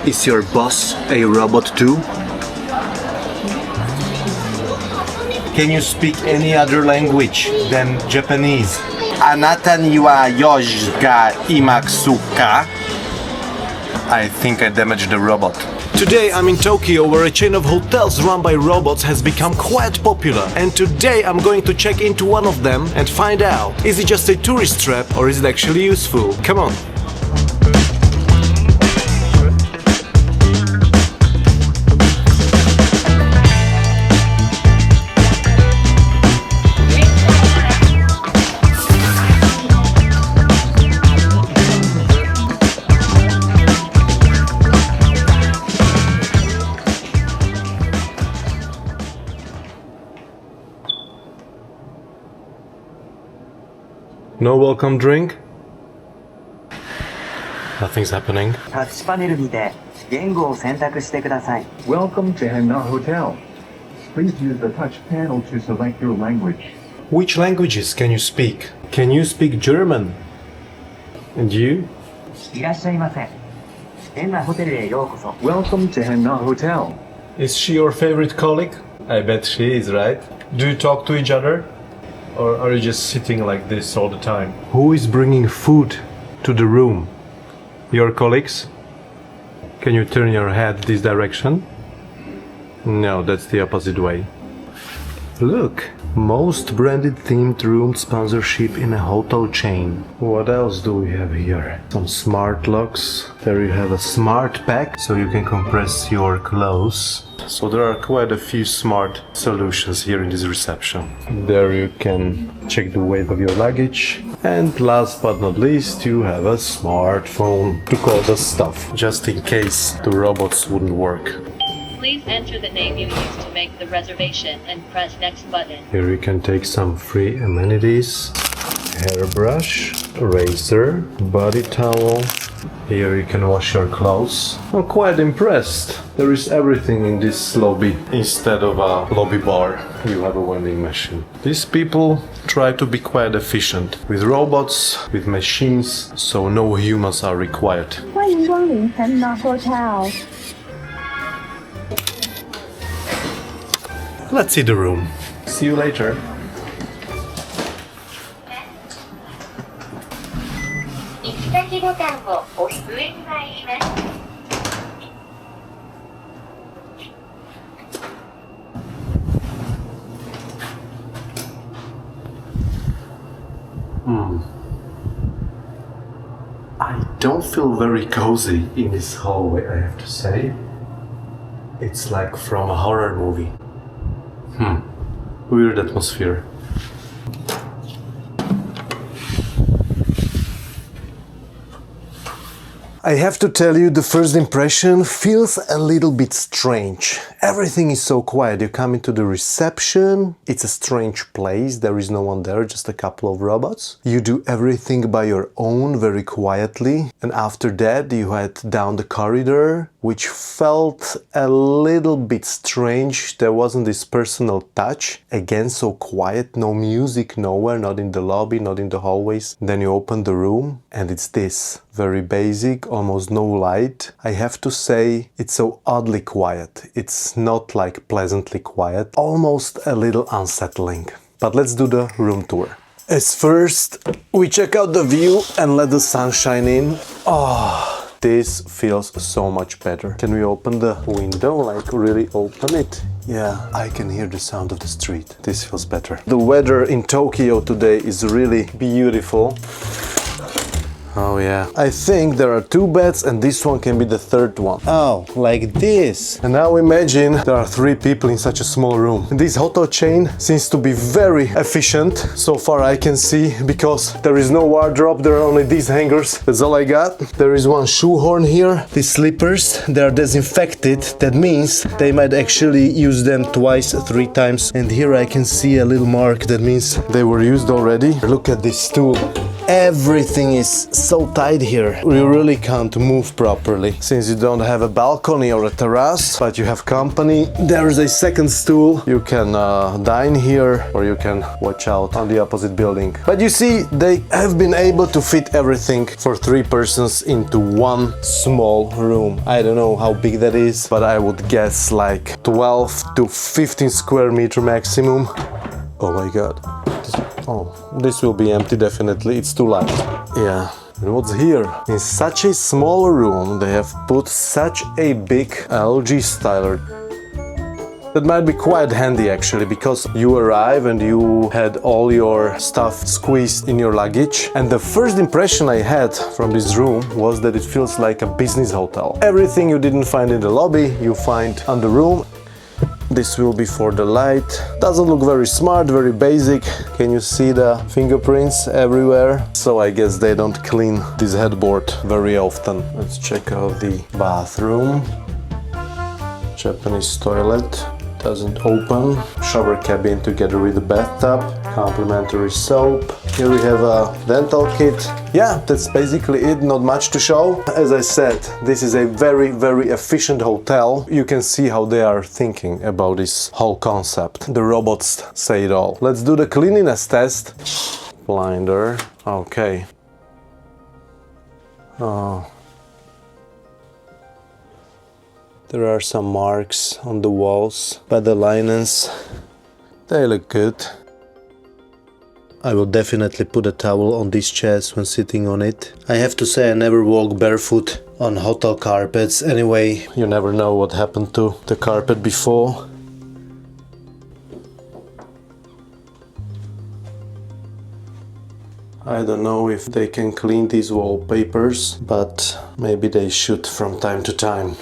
Is your boss a robot too? Can you speak any other language than Japanese? Anata ni wa yoshi ga imasu ka? I think I damaged the robot. Today I'm in Tokyo, where a chain of hotels run by robots has become quite popular. And today I'm going to check into one of them and find out, is it just a tourist trap or is it actually useful? Come on. No welcome drink? Nothing's happening. タッチパネルにて言語を選択してください。 Welcome to Henn Hotel. Please use the touch panel to select your language. Which languages can you speak? Can you speak German? And you? いらっしゃいませ。変なホテルへようこそ。 Welcome to Henn Hotel. Is she your favorite colleague? I bet she is, right? Do you talk to each other? Or are you just sitting like this all the time? Who is bringing food to the room? Your colleagues? Can you turn your head this direction? No, that's the opposite way. Look! Most branded themed room sponsorship in a hotel chain. What else do we have here? Some smart locks. There you have a smart pack, so you can compress your clothes. So there are quite a few smart solutions here in this reception. There you can check the weight of your luggage. And last but not least, you have a smartphone to call the stuff, just in case the robots wouldn't work. Please enter the name you used to make the reservation and press next button. Here you can take some free amenities. Hairbrush, razor, body towel. Here you can wash your clothes. I'm quite impressed. There is everything in this lobby. Instead of a lobby bar, you have a vending machine. These people try to be quite efficient. With robots, with machines, so no humans are required. 欢迎光临 Henn Hotel。 Let's see the room. See you later. I don't feel very cozy in this hallway, I have to say. It's like from a horror movie. Weird atmosphere. I have to tell you, the first impression feels a little bit strange. Everything is so quiet. You come into the reception, it's a strange place, there is no one there, just a couple of robots. You do everything by your own, very quietly. And after that you head down the corridor, which felt a little bit strange. There wasn't this personal touch. Again, so quiet, no music nowhere, not in the lobby, not in the hallways. Then you open the room and it's this. Very basic, almost no light. I have to say, it's so oddly quiet. It's not like pleasantly quiet, almost a little unsettling. But let's do the room tour. As first, we check out the view and let the sun shine in. Oh, this feels so much better. Can we open the window, like really open it? Yeah, I can hear the sound of the street. This feels better. The weather in Tokyo today is really beautiful. Oh yeah. I think there are two beds and this one can be the third one. Oh, like this. And now imagine there are three people in such a small room. This hotel chain seems to be very efficient, so far I can see, because there is no wardrobe, there are only these hangers. That's all I got. There is one shoehorn here. These slippers, they are disinfected. That means they might actually use them twice, 3 times. And here I can see a little mark. That means they were used already. Look at this stool. Everything is so tight here. You really can't move properly. Since you don't have a balcony or a terrace, but you have company, there is a second stool. You can dine here or you can watch out on the opposite building. But you see, they have been able to fit everything for 3 persons into one small room. I don't know how big that is, but I would guess like 12 to 15 square meter maximum. Oh my god. This will be empty definitely, it's too light. Yeah. And what's here? In such a small room, they have put such a big LG styler. That might be quite handy actually, because you arrive and you had all your stuff squeezed in your luggage. And the first impression I had from this room was that it feels like a business hotel. Everything you didn't find in the lobby, you find on the room. This will be for the light. Doesn't look very smart, very basic. Can you see the fingerprints everywhere? So I guess they don't clean this headboard very often. Let's check out the bathroom. Japanese toilet. Doesn't open. Shower cabin together with the bathtub. Complimentary soap. Here we have a dental kit. Yeah, that's basically it, not much to show. As I said, this is a very, very efficient hotel. You can see how they are thinking about this whole concept. The robots say it all. Let's do the cleanliness test. Blinder. Okay. Oh. There are some marks on the walls, but the linens, they look good. I will definitely put a towel on these chairs when sitting on it. I have to say I never walk barefoot on hotel carpets. Anyway, you never know what happened to the carpet before. I don't know if they can clean these wallpapers, but maybe they should from time to time.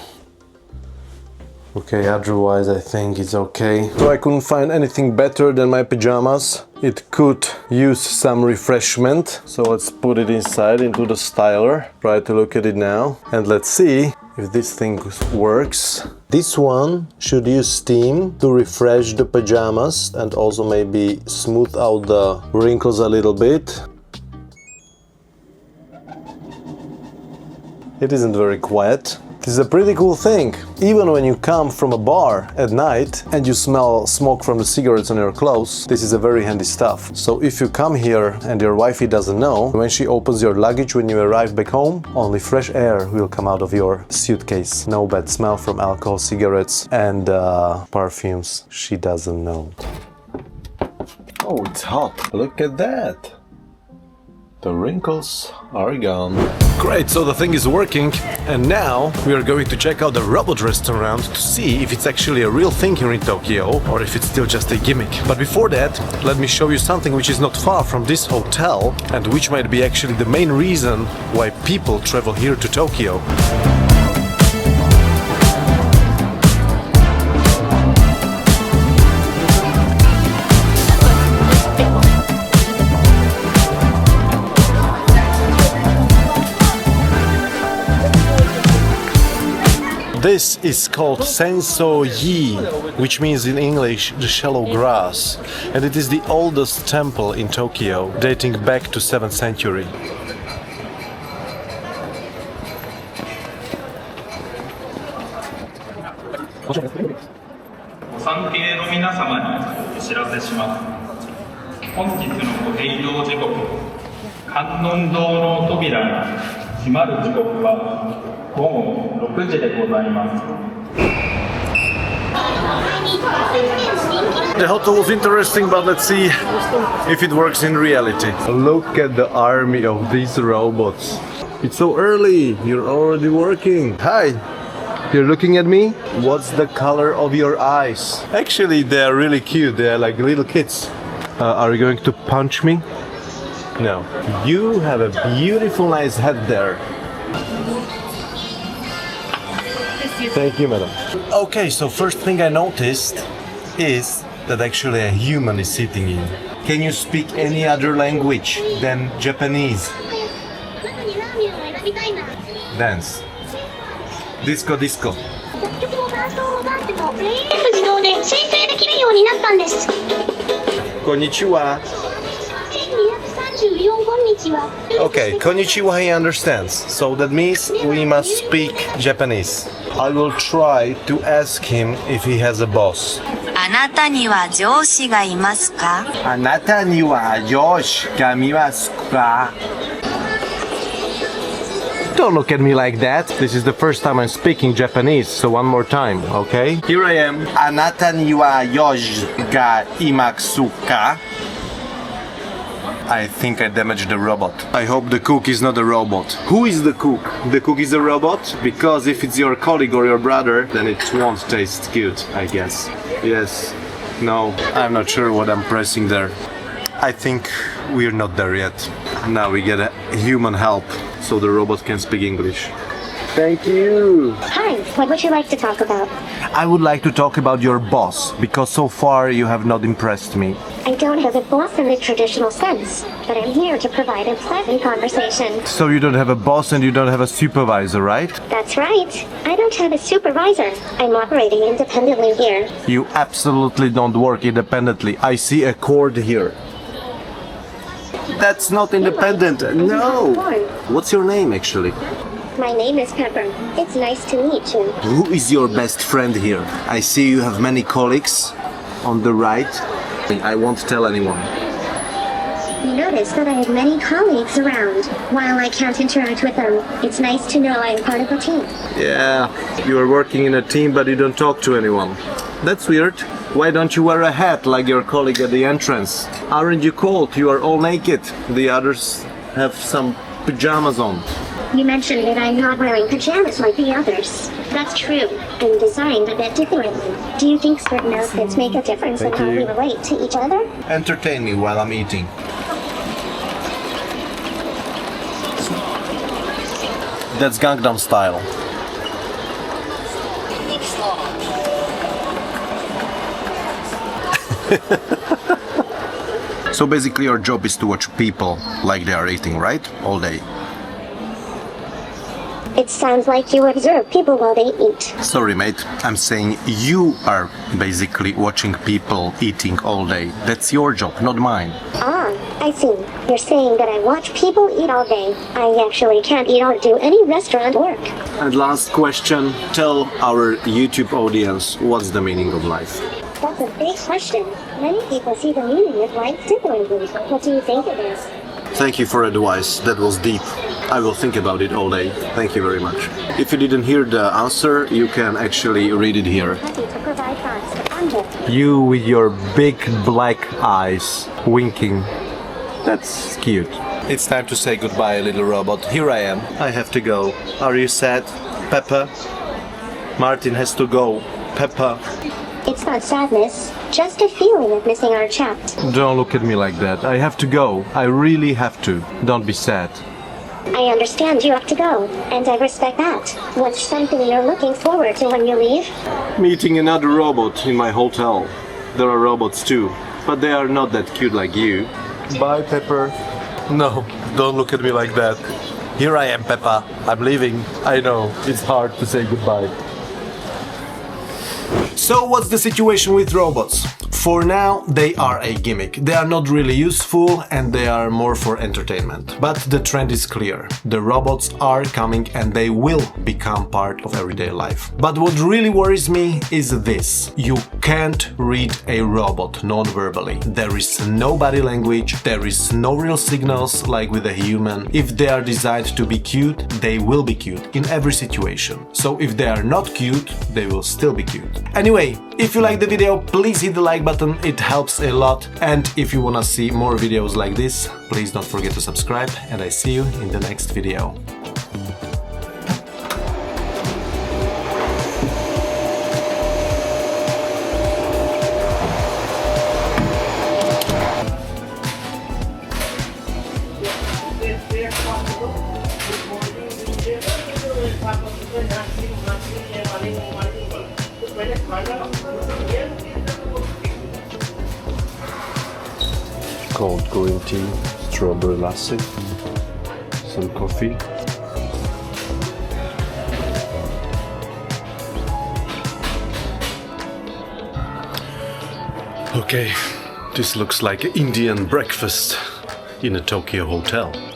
Okay, otherwise I think it's okay. So I couldn't find anything better than my pajamas. It could use some refreshment. So let's put it inside into the styler. Try to look at it now. And let's see if this thing works. This one should use steam to refresh the pajamas and also maybe smooth out the wrinkles a little bit. It isn't very quiet. This is a pretty cool thing. Even when you come from a bar at night and you smell smoke from the cigarettes on your clothes, this is a very handy stuff. So if you come here and your wifey doesn't know, when she opens your luggage when you arrive back home, only fresh air will come out of your suitcase. No bad smell from alcohol, cigarettes and perfumes. She doesn't know. Oh, it's hot. Look at that. The wrinkles are gone. Great, so the thing is working, and now we are going to check out the robot restaurant to see if it's actually a real thing here in Tokyo or if it's still just a gimmick. But before that, let me show you something which is not far from this hotel and which might be actually the main reason why people travel here to Tokyo. This is called Sensō-ji, which means in English the shallow grass, and it is the oldest temple in Tokyo, dating back to 7th century. ご参詣の皆様にお知らせします。本日のご閉場時刻、観音堂の扉が閉まる時刻は午後6時でございます。 The hotel was interesting, but let's see if it works in reality. Look at the army of these robots. It's so early, you're already working. Hi, you're looking at me? What's the color of your eyes? Actually, they're really cute, they're like little kids. Are you going to punch me? No. You have a beautiful, nice head there. Thank you, madam. Okay, so first thing I noticed is that actually a human is sitting in. Can you speak any other language than Japanese? Dance. Disco, disco. 自動で生成できるようになったんです。Konnichiwa. 1234本 konnichiwa. Okay, konnichiwa he understands. So that means we must speak Japanese. I will try to ask him if he has a boss. あなたには上司がいますか? あなたには上司がいますか? Don't look at me like that. This is the first time I'm speaking Japanese, so one more time, okay? Here I am. あなたには上司がいますか? I think I damaged the robot. I hope the cook is not a robot. Who is the cook? The cook is a robot? Because if it's your colleague or your brother, then it won't taste good, I guess. Yes. No, I'm not sure what I'm pressing there. I think we're not there yet. Now we get a human help so the robot can speak English. Thank you. Hi, what would you like to talk about? I would like to talk about your boss, because so far you have not impressed me. I don't have a boss in the traditional sense, but I'm here to provide a pleasant conversation. So you don't have a boss and you don't have a supervisor, right? That's right. I don't have a supervisor. I'm operating independently here. You absolutely don't work independently. I see a cord here. That's not independent. No. What's your name, actually? My name is Pepper. It's nice to meet you. Who is your best friend here? I see you have many colleagues on the right. I won't tell anyone. You notice that I have many colleagues around. While I can't interact with them, it's nice to know I'm part of a team. Yeah, you are working in a team but you don't talk to anyone. That's weird. Why don't you wear a hat like your colleague at the entrance? Aren't you cold? You are all naked. The others have some pajamas on. You mentioned that I'm not wearing pajamas like the others. That's true. I'm designed a bit differently. Do you think certain outfits make a difference in how we relate to each other? Entertain me while I'm eating. That's Gangnam Style. So basically your job is to watch people like they are eating, right? All day. It sounds like you observe people while they eat. Sorry, mate. I'm saying you are basically watching people eating all day. That's your job, not mine. Ah, I see. You're saying that I watch people eat all day. I actually can't eat or do any restaurant work. And last question. Tell our YouTube audience what's the meaning of life. That's a big question. Many people see the meaning of life differently. What do you think it is? Thank you for advice. That was deep. I will think about it all day. Thank you very much. If you didn't hear the answer, you can actually read it here. Happy to provide thoughts on this. You with your big black eyes, winking. That's cute. It's time to say goodbye, little robot. Here I am. I have to go. Are you sad, Peppa? Martin has to go. Peppa. It's not sadness, just a feeling of missing our chat. Don't look at me like that. I have to go. I really have to. Don't be sad. I understand you have to go, and I respect that. What's something you're looking forward to when you leave? Meeting another robot in my hotel. There are robots too, but they are not that cute like you. Bye, Pepper. No, don't look at me like that. Here I am, Peppa. I'm leaving. I know, it's hard to say goodbye. So what's the situation with robots? For now, they are a gimmick. They are not really useful and they are more for entertainment. But the trend is clear. The robots are coming and they will become part of everyday life. But what really worries me is this. You can't read a robot non-verbally. There is no body language, there is no real signals like with a human. If they are designed to be cute, they will be cute in every situation. So if they are not cute, they will still be cute. Anyway, if you like the video, please hit the like button, it helps a lot. And if you wanna see more videos like this, please don't forget to subscribe, and I see you in the next video. Cold green tea, strawberry lassi, some coffee. Okay, this looks like an Indian breakfast. in a Tokyo hotel.